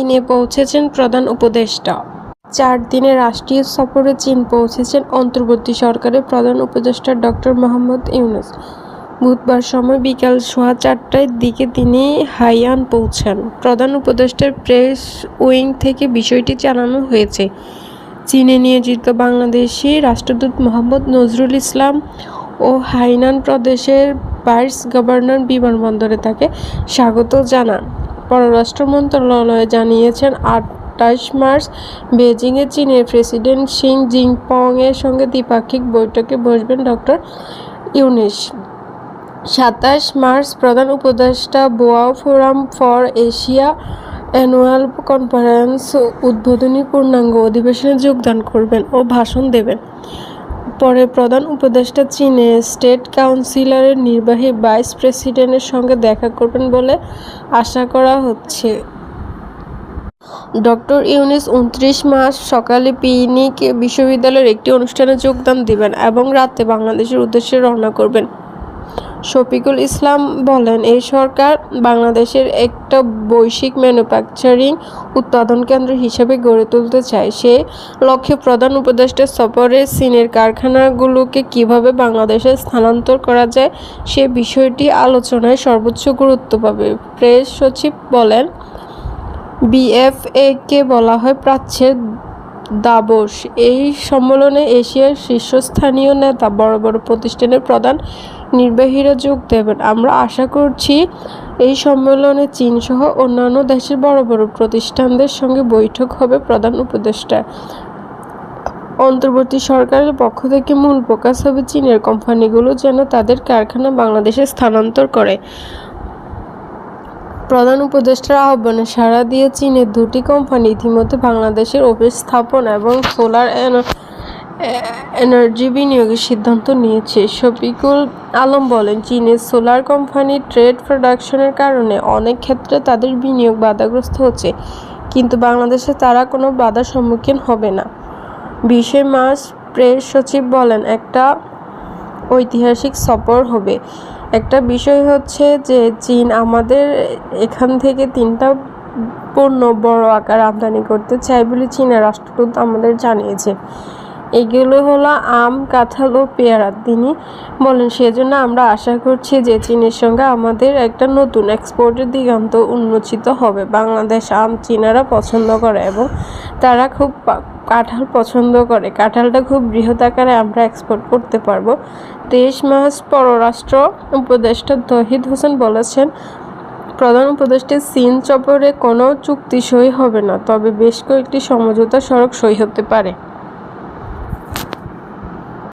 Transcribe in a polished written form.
চীনে পৌঁছেছেন প্রধান উপদেষ্টা। 4 দিনের রাষ্ট্রীয় সফরে চীন পৌঁছেছেন অন্তর্বর্তী সরকারের প্রধান উপদেষ্টা ডক্টর মোহাম্মদ ইউনূস। বুধবার সময় বিকাল 4:30টার দিকে তিনি হাইয়ান পৌঁছান। প্রধান উপদেষ্টার প্রেস উইং থেকে বিষয়টি জানানো হয়েছে। চীনে নিয়োজিত বাংলাদেশি রাষ্ট্রদূত মোহাম্মদ নজরুল ইসলাম ও হাইনান প্রদেশের ভাইস গভর্নর বিমানবন্দরে তাকে স্বাগত জানান। পররাষ্ট্র মন্ত্রণালয় জানিয়েছে, 28 মার্চ বেজিংয়ে চীনের প্রেসিডেন্ট শি জিনপিংয়ের সঙ্গে দ্বিপাক্ষিক বৈঠকে বসবেন ডক্টর ইউনূস। 27 মার্চ প্রধান উপদেষ্টা Boao forum for Asia annual conference উদ্বোধনী পূর্ণাঙ্গ অধিবেশনে যোগদান করবেন ও ভাষণ দেবেন। পরে প্রধান উপদেষ্টা চীনে স্টেট কাউন্সিলের নির্বাহী ভাইস প্রেসিডেন্টের সঙ্গে দেখা করবেন বলে আশা করা হচ্ছে। ডক্টর ইউনূস 29 মার্চ সকালে পিনিক বিশ্ববিদ্যালয়ের একটি অনুষ্ঠানে যোগদান দেবেন এবং রাতে বাংলাদেশের উদ্দেশ্যে রওনা করবেন। শফিকুল ইসলাম বলেন, এই সরকার বাংলাদেশের একটা বৈশ্বিক ম্যানুফ্যাকচারিং উৎপাদন কেন্দ্র হিসেবে গড়ে তুলতে চায়। সে লক্ষ্যে প্রধান উপদেষ্টার সফরে চীনের কারখানাগুলোকে কীভাবে বাংলাদেশে স্থানান্তর করা যায় সে বিষয়টি আলোচনায় সর্বোচ্চ গুরুত্ব পাবে। প্রেস সচিব বলেন, বিএফএকে বলা হয় প্রাচ্যের দাভোস। এই সম্মেলনে এশিয়ার শীর্ষস্থানীয় নেতা, বড় বড় প্রতিষ্ঠানের প্রধান নির্বাহীরা যোগ দেবেন। আমরা আশা করছি এই সম্মেলনে চীনসহ অন্যান্য দেশের বড় বড় প্রতিষ্ঠানদের সঙ্গে বৈঠক হবে। প্রধান উপদেষ্টা অন্তর্বর্তী সরকারের পক্ষ থেকে মূল ফোকাস হবে চীনের কোম্পানিগুলো যেন তাদের কারখানা বাংলাদেশে স্থানান্তর করে। প্রধান উপদেষ্টার আহ্বানে সাড়া দিয়ে চীনের 2টি কোম্পানি ইতিমধ্যে বাংলাদেশের অফিস স্থাপন এবং সোলার এনার্জি বিনিয়োগের সিদ্ধান্ত নিয়েছে। শফিকুল আলম বলেন, চীনের সোলার কোম্পানি ট্রেড প্রোডাকশনের কারণে অনেক ক্ষেত্রে তাদের বিনিয়োগ বাধাগ্রস্ত হচ্ছে, কিন্তু বাংলাদেশে তারা কোনো বাধার সম্মুখীন হবে না। 20 মার্চ প্রেস সচিব বলেন, একটা ঐতিহাসিক সফর হবে। একটা বিষয় হচ্ছে যে চীন আমাদের এখান থেকে 3টা পণ্য বড় আকার আমদানি করতে চায় বলে চীনের রাষ্ট্রদূত আমাদের জানিয়েছে। এগুলো হলো আম, কাঁঠাল ও পেয়ারা। তিনি বলেন, সেজন্য আমরা আশা করছি যে চীনের সঙ্গে আমাদের একটা নতুন এক্সপোর্টের দিগন্ত উন্মোচিত হবে। বাংলাদেশ আম চীনারা পছন্দ করে এবং তারা খুব কাঁঠাল পছন্দ করে। কাঁঠালটা খুব বৃহৎ আকারে আমরা এক্সপোর্ট করতে পারবো। 23 মার্চ পররাষ্ট্র উপদেষ্টা তৌহিদ হোসেন বলেছেন, প্রধান উপদেষ্টা চীন সফরে কোনো চুক্তি সই হবে না, তবে বেশ কয়েকটি সমঝোতা স্মারক সই হতে পারে।